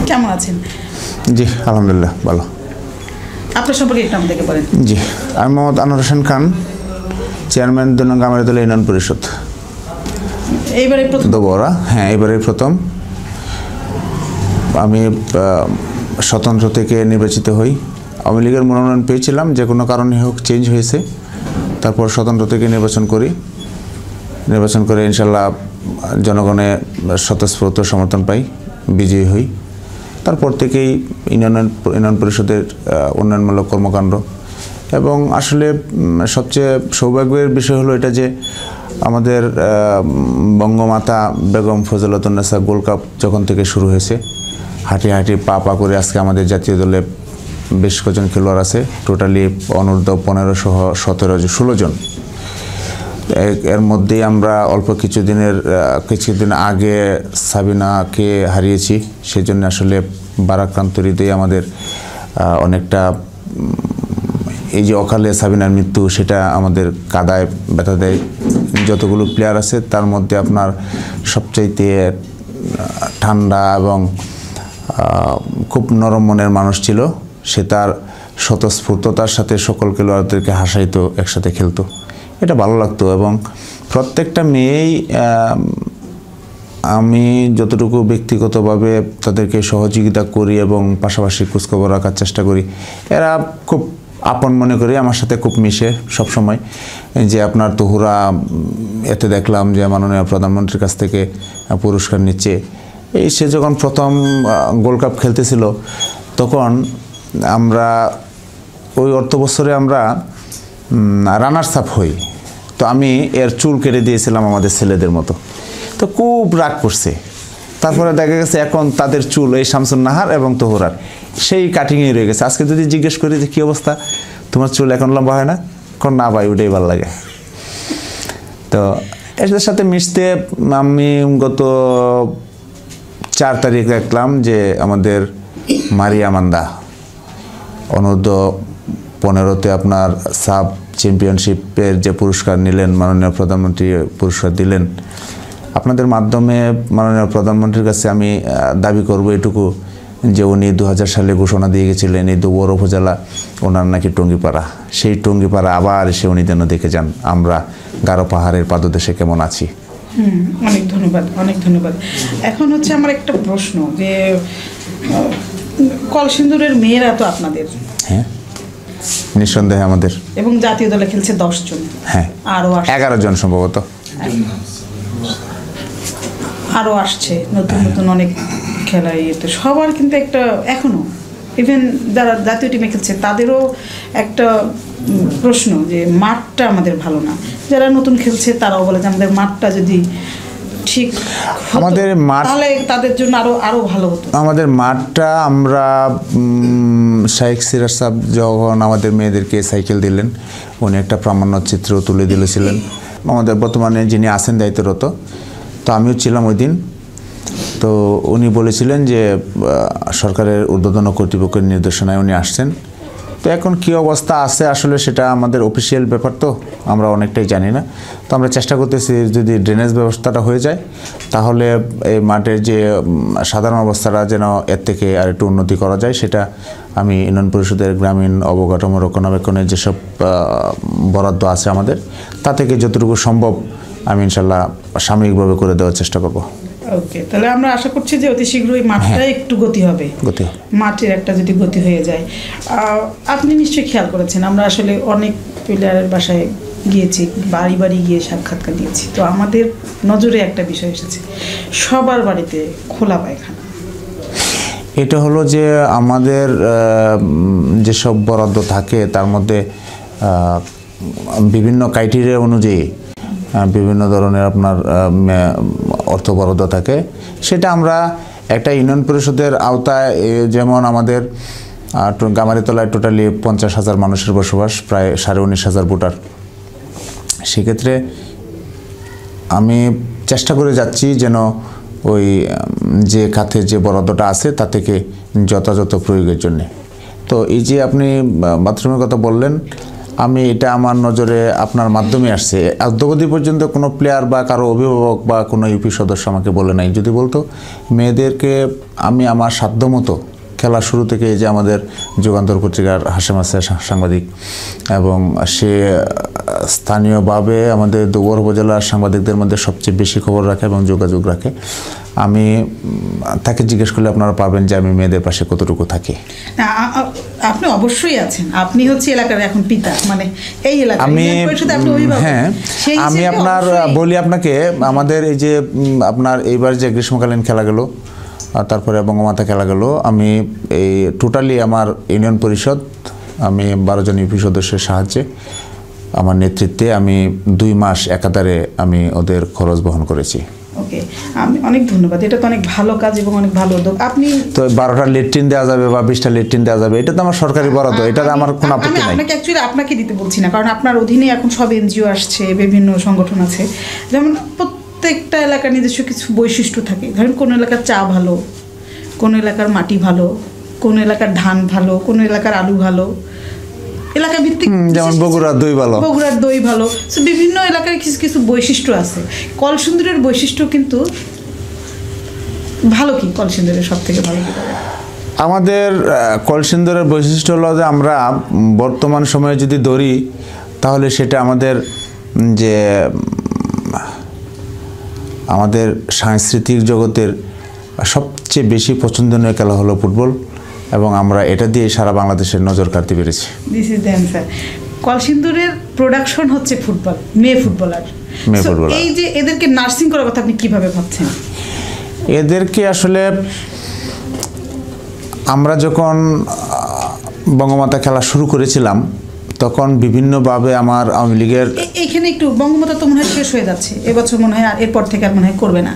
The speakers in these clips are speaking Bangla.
কেমন আছেন? জি আলহামদুলিল্লাহ ভালো। আপনার সম্পর্কে একটু আমাদেরকে বলেন। জি, আমি মোহাম্মদ আনোয়ার হোসেন খান, চেয়ারম্যান ২ নং গামারিতলা ইউনিয়ন পরিষদ। এইবারে প্রথম দোবরা? হ্যাঁ, এবারে প্রথম আমি স্বতন্ত্র থেকে নির্বাচিত হই। আওয়ামী লীগের মনোনয়ন পেয়েছিলাম, যে কোনো কারণে হোক চেঞ্জ হয়েছে, তারপর স্বতন্ত্র থেকে নির্বাচন করে ইনশাল্লাহ জনগণের স্বতঃস্ফূর্ত সমর্থন পাই, বিজয়ী হই। তারপর থেকেই ইউনিয়ন পরিষদের উন্নয়নমূলক কর্মকাণ্ড, এবং আসলে সবচেয়ে সৌভাগ্যের বিষয় হলো এটা যে আমাদের বঙ্গমাতা বেগম ফজলতুন্নেসা গোল্ড কাপ যখন থেকে শুরু হয়েছে, হাঁটি পা করে আজকে আমাদের জাতীয় দলে বেশ কজন খেলোয়াড় আছে, টোটালি অনূর্ধ্ব 15 সহ 16 জন। এর মধ্যেই আমরা অল্প কিছুদিন আগে সাবিনাকে হারিয়েছি। সেই জন্য আসলে বারাক্রান্ত হৃদয়ে আমাদের অনেকটা এই যে অকালে সাবিনার মৃত্যু, সেটা আমাদের কাদায় ব্যথা দেয়। যতগুলো প্লেয়ার আছে তার মধ্যে আপনার সবচাইতে ঠান্ডা এবং খুব নরম মনের মানুষ ছিল। সে তার স্বতঃস্ফূর্ততার সাথে সকল খেলোয়াড়দেরকে হাসাইতো, একসাথে খেলতো, এটা ভালো লাগতো। এবং প্রত্যেকটা মেয়েই, আমি যতটুকু ব্যক্তিগতভাবে তাদেরকে সহযোগিতা করি এবং পাশাপাশি খোঁজখবর রাখার চেষ্টা করি, এরা খুব আপন মনে করি, আমার সাথে খুব মিশে সবসময়। যে আপনার তহুরা, এতে দেখলাম যে মাননীয় প্রধানমন্ত্রীর কাছ থেকে পুরস্কার নিচ্ছে। সে যখন প্রথম গোল্ড কাপ খেলতেছিল, তখন আমরা ওই অর্থ বছরে আমরা রানার্স আপ হই। তো আমি এর চুল কেটে দিয়েছিলাম আমাদের ছেলেদের মতো, তো খুব রাগ করছে। তারপরে দেখা গেছে এখন তাদের চুল, এই শামসুন নাহার এবং তহুরার সেই কাটিংয়ে রয়ে গেছে। আজকে যদি জিজ্ঞেস করি যে কী অবস্থা, তোমার চুল এখন লম্বা হয় না? এখন না ভাই, ওটাই ভালো লাগে। তো এদের সাথে মিশতে আমি গত 4 তারিখ দেখলাম যে আমাদের মারিয়া মান্দা অনূর্ধ্ব 15-তে আপনার সাব চ্যাম্পিয়নশিপের যে পুরস্কার নিলেন, মাননীয় প্রধানমন্ত্রী পুরস্কার দিলেন। আপনাদের মাধ্যমে মাননীয় প্রধানমন্ত্রীর কাছে আমি দাবি করব এটুকু, যে উনি 2000 সালে ঘোষণা দিয়ে গেছিলেন এই দুবর উপজেলা ওনার নাকি টঙ্গিপাড়া, সেই টঙ্গিপাড়া আবার এসে উনি যেন দেখে যান আমরা গারো পাহাড়ের পাদদেশে কেমন আছি। অনেক ধন্যবাদ। এখন হচ্ছে আমার একটা প্রশ্ন, যে কলসিন্দুরের মেয়েরা তো আপনাদের? হ্যাঁ, নিঃসন্দেহে আমাদের। এবং জাতীয় দলে খেলছে 10 জন। হ্যাঁ, আরও 11 জন সম্ভবত। আরও আসছে নতুন অনেক খেলায়। তো সবার কিন্তু একটা এখনও, ইভেন যারা জাতীয় টিমে খেলছে তাদেরও একটা প্রশ্ন, যে মাঠটা আমাদের ভালো না। যারা নতুন খেলছে তারাও বলে যে আমাদের মাঠটা যদি ঠিক আমাদের মাঠ, তাহলে তাদের জন্য আরো ভালো হতো। আমাদের মাঠটা, আমরা শাইখ সিরাজ সাহেব যখন আমাদের মেয়েদেরকে সাইকেল দিলেন, উনি একটা প্রামাণ্য চিত্র তুলে দিয়েছিলেন। আমাদের বর্তমানে যিনি আছেন দায়িত্বরত, তো আমিও ছিলাম ওই দিন। তো উনি বলেছিলেন যে সরকারের ঊর্ধ্বতন কর্তৃপক্ষের নির্দেশনায় উনি আসছেন। তো এখন কী অবস্থা আছে আসলে সেটা আমাদের অফিসিয়াল ব্যাপার, তো আমরা অনেকটাই জানি না। তো আমরা চেষ্টা করতেছি যদি ড্রেনেজ ব্যবস্থাটা হয়ে যায়, তাহলে এই মাঠের যে সাধারণ অবস্থাটা যেন এর থেকে আর একটু উন্নতি করা যায়। সেটা আমি ইউনিয়ন পরিষদের গ্রামীণ অবকাঠামো রক্ষণাবেক্ষণের যেসব বরাদ্দ আছে আমাদের, তা থেকে যতটুকু সম্ভব আমি ইনশাল্লাহ সাময়িকভাবে করে দেওয়ার চেষ্টা করব। ওকে, তাহলে আমরা আশা করছি যে অতি শীঘ্রই মাঠটা একটু গতি হবে, মাঠের একটা যদি গতি হয়ে যায়। আপনি নিশ্চয়ই খেয়াল করেছেন, আমরা আসলে অনেক প্লেয়ারের বাসায় গিয়েছি, বাড়ি গিয়ে সাক্ষাৎকার দিয়েছি। তো আমাদের নজরে একটা বিষয় এসেছে, সবার বাড়িতে খোলা পায়খানা। এটা হলো যে আমাদের যেসব বরাদ্দ থাকে তার মধ্যে বিভিন্ন ক্রাইটেরিয়া অনুযায়ী বিভিন্ন ধরনের আপনার অর্থ বরাদ্দ থাকে। সেটা আমরা একটা ইউনিয়ন পরিষদের আওতায়, যেমন আমাদের গামারিতলায় টোটালি 50,000 মানুষের বসবাস, প্রায় 19,500 ভোটার। সেক্ষেত্রে আমি চেষ্টা করে যাচ্ছি যেন ওই যে খাতে যে বরাদ্দটা আছে তা থেকে যথাযথ প্রয়োগের জন্যে। তো এই যে আপনি বাথরুমের কথা বললেন, আমি এটা আমার নজরে আপনার মাধ্যমে আসছে। অদ্যাবধি পর্যন্ত কোনো প্লেয়ার বা কারো অভিভাবক বা কোনো ইউপি সদস্য আমাকে বলে নাই। যদি বলতো, মেয়েদেরকে আমি আমার সাধ্যমতো খেলা শুরু থেকে, যে আমাদের যুগান্তর পত্রিকার হাশেম আছে সাংবাদিক, এবং সে স্থানীয়ভাবে আমাদের দুবর উপজেলার সাংবাদিকদের মধ্যে সবচেয়ে বেশি খবর রাখে এবং যোগাযোগ রাখে। আমি তাকে জিজ্ঞেস করলে আপনারা পাবেন যে আমি মেয়েদের পাশে কতটুকু থাকি। আপনি অবশ্যই আছেন, আপনি হচ্ছে এলাকার এখন পিতা, মানে এই এলাকার আমি হ্যাঁ, আমি আপনার বলি আপনাকে, আমাদের এই যে আপনার এইবার যে গ্রীষ্মকালীন খেলা গেল, তারপরে বঙ্গমাতা খেলা গেল, আমি এই টোটালি আমার ইউনিয়ন পরিষদ, আমি 12 জন ইউপি সদস্যের সাহায্যে, আমার নেতৃত্বে আমি 2 মাস একাধারে আমি ওদের খরচ বহন করেছি। ওকে, আমি অনেক ধন্যবাদ, এটা তো অনেক ভালো কাজ এবং অনেক ভালো উদ্যোগ। আপনি তো 12টা লেট্রিন দেওয়া যাবে বা 20টা লেট্রিন দেওয়া যাবে, এটা তো আমার সরকারি বরাদ্দ, এটাতে আমার কোনো আপত্তি নাই। আপনাকে অ্যাকচুয়ালি আপনাকে দিতে বলছি না, কারণ আপনার অধীনে এখন সব এনজিও আসছে, বিভিন্ন সংগঠন আছে, যেমন প্রত্যেকটা এলাকার নিজস্ব কিছু বৈশিষ্ট্য থাকে। ধরেন কোন এলাকার চা ভালো, কোন এলাকার মাটি ভালো, কোন এলাকার ধান ভালো, কোন এলাকার আলু ভালো, এলাকা ভিত্তিক, যেমন বগুড়ার দই ভালো, বগুড়ার দই ভালো। সো বিভিন্ন এলাকার কিছু কিছু বৈশিষ্ট্য আছে। কলসিন্দুরের বৈশিষ্ট্য কিন্তু ভালো। কি কলসিন্দুরের সব থেকে ভালো কি? আমাদের কলসিন্দুরের বৈশিষ্ট্য হলো যে আমরা বর্তমান সময়ে যদি ধরি, তাহলে সেটা আমাদের যে আমাদের সাংস্কৃতিক জগতের সবচেয়ে বেশি পছন্দনীয় খেলা হলো ফুটবল, এবং আমরা এটা দিয়ে সারা বাংলাদেশের নজর কাড়তে পেরেছি। This is the answer. কলসিন্দুরের প্রোডাকশন হচ্ছে ফুটবল, মেয়ে ফুটবলার। এই যে এদেরকে নার্সিং করার কথা আপনি কিভাবে ভাবছেন? এদেরকে আসলে আমরা যখন বঙ্গমাতা খেলা শুরু করেছিলাম, তখন বিভিন্নভাবে আমার আওয়ামী লীগের এইখানে একটু, বঙ্গমাতা তো মনে হয় শেষ হয়ে যাচ্ছে এবছর, মনে হয় আর এরপর থেকে আর মনে হয় করবে না।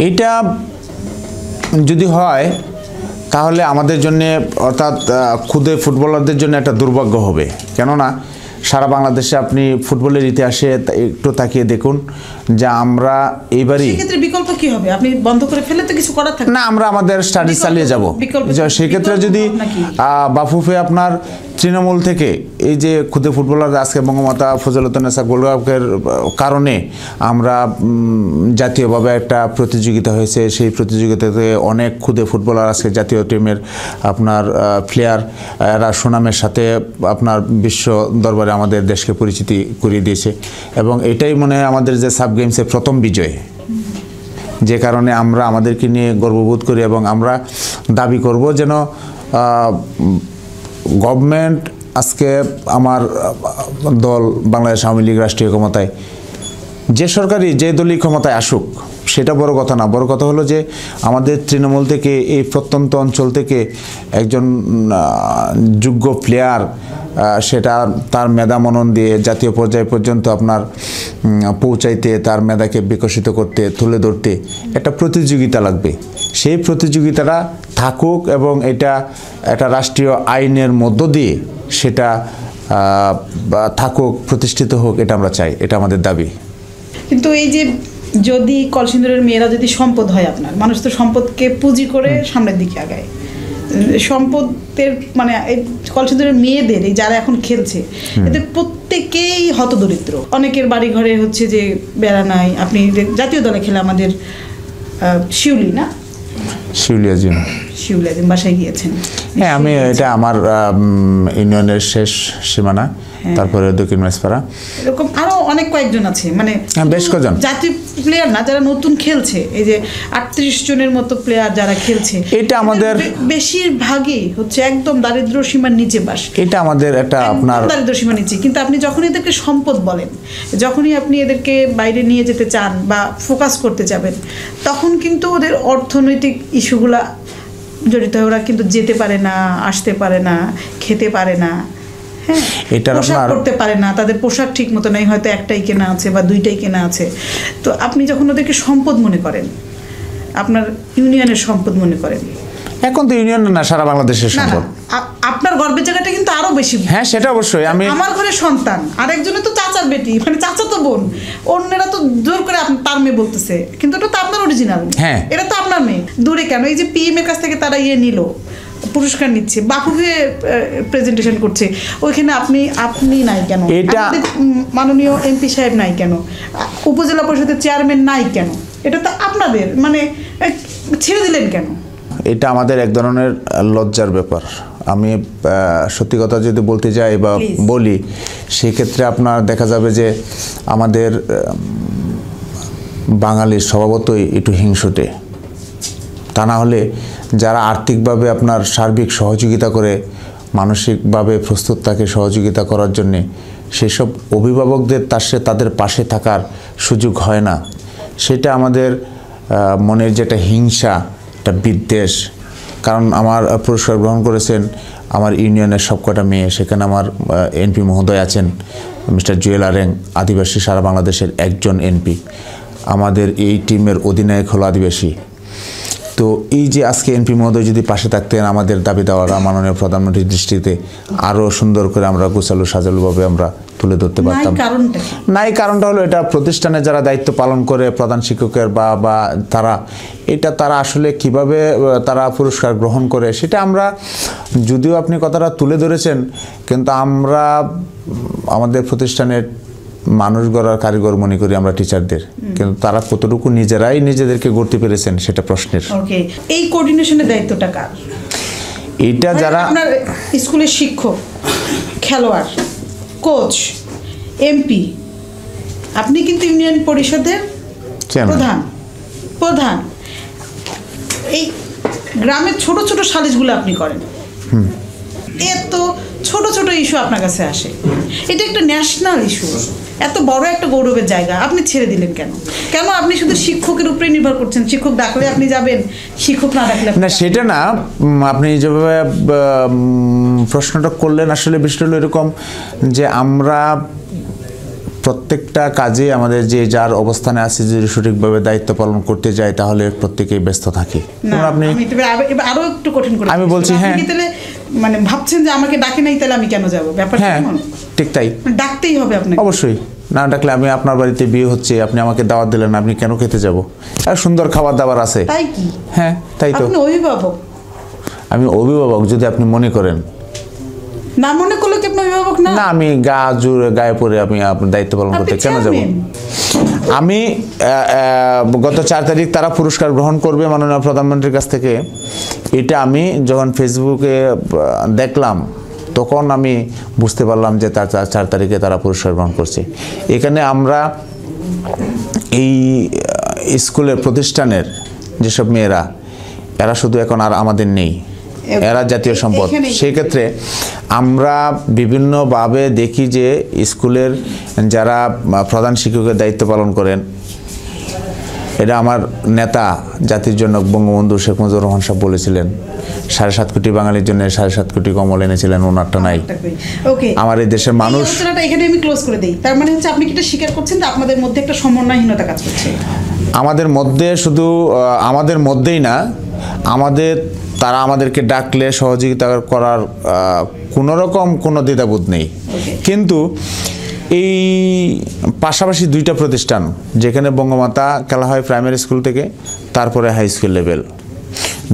এইটা যদি হয় তাহলে আমাদের জন্য, অর্থাৎ খুদে ফুটবলারদের জন্য একটা দুর্ভাগ্য হবে। কেননা সারা বাংলাদেশে আপনি ফুটবলের ইতিহাসে একটু তাকিয়ে দেখুন যে আমরা এইবারই, সেক্ষেত্রে বিকল্প কি হবে? আপনি বন্ধ করে ফেলে তো কিছু করার থাকে না, আমরা আমাদের স্টাডি চালিয়ে যাব। সেক্ষেত্রে যদি বাফুফে আপনার তৃণমূল থেকে এই যে খুদে ফুটবলার, আজকে বঙ্গমাতা ফজলুন্নেসা গোল্ড কাপের কারণে আমরা জাতীয়ভাবে একটা প্রতিযোগিতা হয়েছে, সেই প্রতিযোগিতাতে অনেক খুদে ফুটবলার আজকে জাতীয় টিমের আপনার প্লেয়ার, এরা সুনামের সাথে আপনার বিশ্ব দরবারে আমাদের দেশকে পরিচিতি করিয়ে দিয়েছে, এবং এটাই মনে হয় আমাদের যে সাব গেমসের প্রথম বিজয়, যে কারণে আমরা আমাদেরকে নিয়ে গর্ববোধ করি, এবং আমরা দাবি করব যেন গভর্নমেন্ট, আজকে আমার দল বাংলাদেশ আওয়ামী লীগ রাষ্ট্রীয় ক্ষমতায়, যে সরকারি যে দলই ক্ষমতায় আসুক সেটা বড় কথা না। বড় কথা হলো যে আমাদের তৃণমূল থেকে, এই প্রত্যন্ত অঞ্চল থেকে একজন যোগ্য প্লেয়ার, সেটা তার মেধা মনন দিয়ে জাতীয় পর্যায় পর্যন্ত আপনার পৌঁছাইতে, তার মেধাকে বিকশিত করতে, তুলে ধরতে একটা প্রতিযোগিতা লাগবে। সেই প্রতিযোগিতাটা থাকুক, এবং এটা একটা রাষ্ট্রীয় আইনের মধ্য দিয়ে সেটা থাকুক, প্রতিষ্ঠিত হোক, এটা আমরা চাই, এটা আমাদের দাবি। কিন্তু এই যে যদি কলসিন্দুরের মেয়েরা যদি সম্পদ হয়, আপনার মানুষ তো সম্পদকে পুঁজি করে সামনের দিকে আগায়, সম্পদের মানে এই কলসিন্দুরের মেয়েদের, এই যারা এখন খেলছে, এদের প্রত্যেকেই হতদরিদ্র। অনেকের বাড়ি ঘরে হচ্ছে যে বেড়া নাই। আপনি জাতীয় দলে খেলে আমাদের শিউলি, না শিউলি আজিম বাসায় গিয়েছেন? হ্যাঁ, আমি এটা আমার ইউনিয়নের শেষ সীমানা, তারপরে দক্ষিণ মাইজপাড়া, এরকম আরো অনেক কয়েকজন আছে, মানে বেশ কজন জাতীয় প্লেয়ার না, যারা নতুন খেলছে, এই যে 38 জনের মতো প্লেয়ার যারা খেলছে, এটা আমাদের বেশিরভাগই হচ্ছে একদম দারিদ্র সীমার নিচে বাস। এটা আমাদের একটা আপনার দারিদ্র সীমার নিচে। কিন্তু আপনি যখন এদেরকে সম্পদ বলেন, যখনই আপনি এদেরকে বাইরে নিয়ে যেতে চান বা ফোকাস করতে যাবেন, তখন কিন্তু ওদের অর্থনৈতিক ইস্যুগুলা জড়িত হয়। ওরা কিন্তু যেতে পারে না, আসতে পারে না, খেতে পারে না, পোশাক করতে পারে না, তাদের পোশাক ঠিক মতো নেই, হয়তো একটাই কেনা আছে বা দুইটাই কেনা আছে। তো আপনি যখন ওদেরকে সম্পদ মনে করেন, আপনার ইউনিয়নের সম্পদ মনে করেন, এখন তো ইউনিয়ন না, সারা বাংলাদেশের সম্পদ, আপনার গর্বের জায়গাটা কিন্তু আরো বেশি। হ্যাঁ, সেটা অবশ্যই। আমি আমার ঘরের সন্তান, আরেকজনে তো চাচার বেটি, মানে চাচা তো বোন, অন্যরা তো জোর করে তার মেয়ে বলতেছে, কিন্তু এটা তো আপনার অরিজিনাল। হ্যাঁ, এটা তো আপনার মেয়ে। দূরে কেন? এই যে পিএম এর কাছ থেকে তারা নিল, পুরস্কার নিচ্ছে, বাফুফে প্রেজেন্টেশন করছে, ওইখানে আপনি নাই কেন? এটা মাননীয় এমপি সাহেব নাই কেন? উপজেলা পরিষদের চেয়ারম্যান নাই কেন? এটা তো আপনাদের, মানে ছেড়ে দিলেন কেন? এটা আমাদের এক ধরনের লজ্জার ব্যাপার। আমি সত্যি কথা যদি বলতে যাই বা বলি, সেক্ষেত্রে আপনার দেখা যাবে যে আমাদের বাঙালির স্বভাবতই একটু হিংসুটে। তা না হলে যারা আর্থিকভাবে আপনার সার্বিক সহযোগিতা করে, মানসিকভাবে প্রস্তুত থাকে সহযোগিতা করার জন্যে, সেসব অভিভাবকদের তাদের পাশে থাকার সুযোগ হয় না। সেটা আমাদের মনের যেটা হিংসা, একটা বিদ্বেষ। কারণ আমার পুরস্কার গ্রহণ করেছেন আমার ইউনিয়নের সবকটা মেয়ে, সেখানে আমার এনপি মহোদয় আছেন মিস্টার জুয়েল আরেং, আদিবাসী সারা বাংলাদেশের একজন এনপি। আমাদের এই টিমের অধিনায়ক হলো আদিবাসী। তো এই যে আজকে এনপি মহোদয় যদি পাশে থাকতেন, আমাদের দাবি দেওয়ারা মাননীয় প্রধানমন্ত্রীর দৃষ্টিতে আরও সুন্দর করে আমরা গোছালো সাজালোভাবে আমরা তুলে ধরতে পারতাম। নাই কারণটা হলো এটা প্রতিষ্ঠানে যারা দায়িত্ব পালন করে, প্রধান শিক্ষকের বা তারা আসলে কিভাবে তারা পুরস্কার গ্রহণ করে, সেটা আমরা, যদিও আপনি কথাটা তুলে ধরেছেন, কিন্তু আমরা আমাদের প্রতিষ্ঠানের মানুষ গড়ার কারিগর মনে করি আমরা টিচারদের, কিন্তু তারা কতটুকু নিজেরাই নিজেদেরকে গড়তে পেরেছেন সেটা প্রশ্নের। ওকে, এই কোঅর্ডিনেশনের দায়িত্বটা কার? এটা যারা আপনার স্কুলের শিক্ষক, খেলোয়াড়, কোচ, এমপি, আপনি কিন্তু ইউনিয়ন পরিষদের প্রধান। এই গ্রামের ছোট ছোট সালিশগুলো আপনি করেন, এত ছোট ছোট ইস্যু আপনার কাছে আসে, এটা একটা ন্যাশনাল ইস্যু, এত বড় একটা গৌরবের জায়গা, আপনি ছেড়ে দিলেন কেন? কেন আপনি শুধু শিক্ষকের উপরে নির্ভর করছেন? শিক্ষক ডাকলে আপনি যাবেন, শিক্ষক না ডাকলে না, সেটা না। আপনি যেভাবে প্রশ্নটা করলেন, আসলে বিষয়টা হলো এরকম যে আমরা প্রত্যেকটা কাজে আমাদের যে যার অবস্থানে আছে যদি সঠিকভাবে দায়িত্ব পালন করতে যায়, তাহলে প্রত্যেকেই ব্যস্ত থাকে। আপনি আরো একটু কঠিন করে আমি বলছি, হ্যাঁ, তাহলে মানে ভাবছেন যে আমাকে ডাকে নাই, তাহলে আমি কেন যাব? ব্যাপারটা কেমন? ঠিক তাই, ডাকতেই হবে আপনাকে। অবশ্যই, না ডাকলে, আমি আপনার বাড়িতে বিয়ে হচ্ছে, আপনি আমাকে দাওয়াত দিলেন, আপনি কেন খেতে যাব? আর সুন্দর খাবার দাবার আছে, তাই কি? হ্যাঁ, তাই তো। আপনি অভিভাবক। আমি অভিভাবক যদি আপনি মনে করেন। না মনে করলে কি আপনি অভিভাবক না? না, আমি গায়ে পড়ে আমি আপনার দায়িত্ব পালন করতে কেন যাব? আমি গত 4 তারিখ তারা পুরস্কার গ্রহণ করবে মাননীয় প্রধানমন্ত্রীর কাছ থেকে, এটা আমি যখন ফেসবুকে দেখলাম, তখন আমি বুঝতে পারলাম যে তার 4 তারিখে তারা পুরস্কার গ্রহণ করছে। এখানে আমরা এই স্কুলের প্রতিষ্ঠানের যেসব মেয়েরা, এরা শুধু এখন আর আমাদের নেই, এরা জাতীয় সম্পদ। সেই ক্ষেত্রে আমরা বিভিন্নভাবে দেখি যে স্কুলের যারা প্রধান শিক্ষকের দায়িত্ব পালন করেন, এটা আমার নেতা, জাতির জনক বঙ্গবন্ধু শেখ মুজিবুর রহমান সাহেব বলেছিলেন 7.5 কোটি বাঙালির জন্য 7.5 কোটি কমল এনেছিলেন, ওনারটা নাই। আমার এই দেশের মানুষ, এখানে আমি ক্লোজ করে দেই। তার মানে হচ্ছে আপনি কি এটা স্বীকার করছেন যে আপনাদের মধ্যে একটা সমন্বয়হীনতা কাজ করছে? আমাদের মধ্যে, শুধু আমাদের মধ্যেই না, তারা আমাদেরকে ডাকলে সহযোগিতা করার কোনো রকম কোনো দ্বিধাবোধ নেই। কিন্তু এই পাশাপাশি 2টা প্রতিষ্ঠান, যেখানে বঙ্গমাতা খেলা হয় প্রাইমারি স্কুল থেকে, তারপরে হাই স্কুল লেভেল,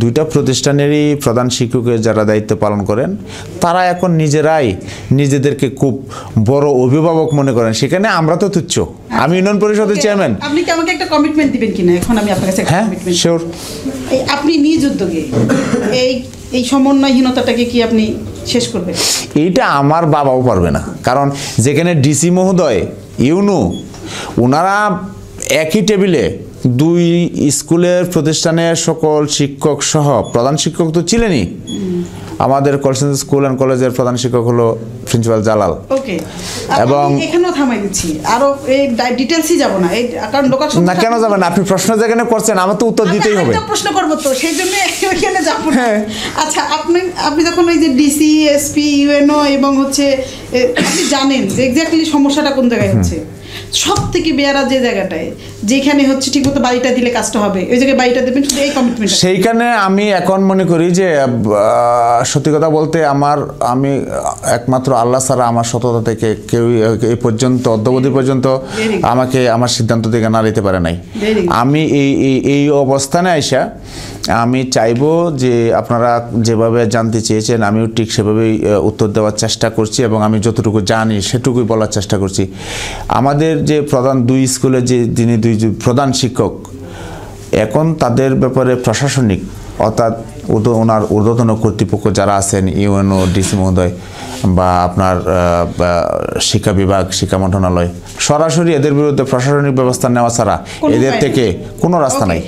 2টা প্রতিষ্ঠানেরই প্রধান শিক্ষকের যারা দায়িত্ব পালন করেন, তারা এখন নিজেরাই নিজেদেরকে খুব বড় অভিভাবক মনে করেন। সেখানে আমরা তো তুচ্ছ। আমি ইউনিয়ন পরিষদের চেয়ারম্যান। আপনি কি আমাকে একটা কমিটমেন্ট দিবেন কিনা? এখন আমি আপনার কাছে একটা কমিটমেন্ট। শিওর। আপনি নিজ উদ্যোগে এই সমন্বয়হীনতাটাকে কি আপনি শেষ করবেন? এইটা আমার বাবাও পারবে না, কারণ যেখানে ডিসি মহোদয়, ইউনু, ওনারা একই টেবিলে 2 স্কুলের প্রতিষ্ঠানের সকল শিক্ষক সহ, প্রধান শিক্ষক তো ছিলেনই, আমাদের কলসেন্স স্কুল অ্যান্ড কলেজের প্রধান শিক্ষক হলো প্রিন্সিপাল জালাল। ওকে, এবং এখানেও থামাই দিচ্ছি, আরো এই ডিটেইলসই যাব না, এই কারণ লোকাল না, কেন যাবেন? আপনি প্রশ্ন যেখানে করছেন আমার তো উত্তর দিতেই হবে। একটা প্রশ্ন করব তো, সেই জন্য এখানে যাব না। আচ্ছা, আপনি যখন ওই যে ডিসি, এসপি, ইউএনও এবং হচ্ছে আপনি জানেন যে এক্স্যাক্টলি সমস্যাটা কোন জায়গায় হচ্ছে, সব থেকে বেয়ারা যে জায়গাটায়, যেখানে হচ্ছে ঠিকমতো বাড়িটা দিলে কাজটা হবে, ওই জায়গায় বাড়িটা দেবেন, শুধু এই কমিটমেন্ট। সেইখানে আমি এখন মনে করি যে সত্যি কথা বলতে আমি একমাত্র আল্লাহ ছাড়া আমার সততা থেকে কেউ এই পর্যন্ত অদ্যাবধি পর্যন্ত আমাকে আমার সিদ্ধান্ত থেকে না নিতে পারে নাই। আমি এই অবস্থানে আইসা আমি চাইবো যে আপনারা যেভাবে জানতে চেয়েছেন আমিও ঠিক সেভাবেই উত্তর দেওয়ার চেষ্টা করছি, এবং আমি যতটুকু জানি সেটুকুই বলার চেষ্টা করছি। আমাদের যে প্রধান দুই স্কুলের যিনি দুই প্রধান শিক্ষক, এখন তাদের ব্যাপারে প্রশাসনিক অর্থাৎ ওনার ঊর্ধ্বতন কর্তৃপক্ষ যারা আছেন, ইউএনও, ডিসি মহোদয় বা আপনার শিক্ষা বিভাগ, শিক্ষা মন্ত্রণালয়, সরাসরি এদের বিরুদ্ধে প্রশাসনিক ব্যবস্থা নেওয়া ছাড়া এদের থেকে কোনো রাস্তা নাই।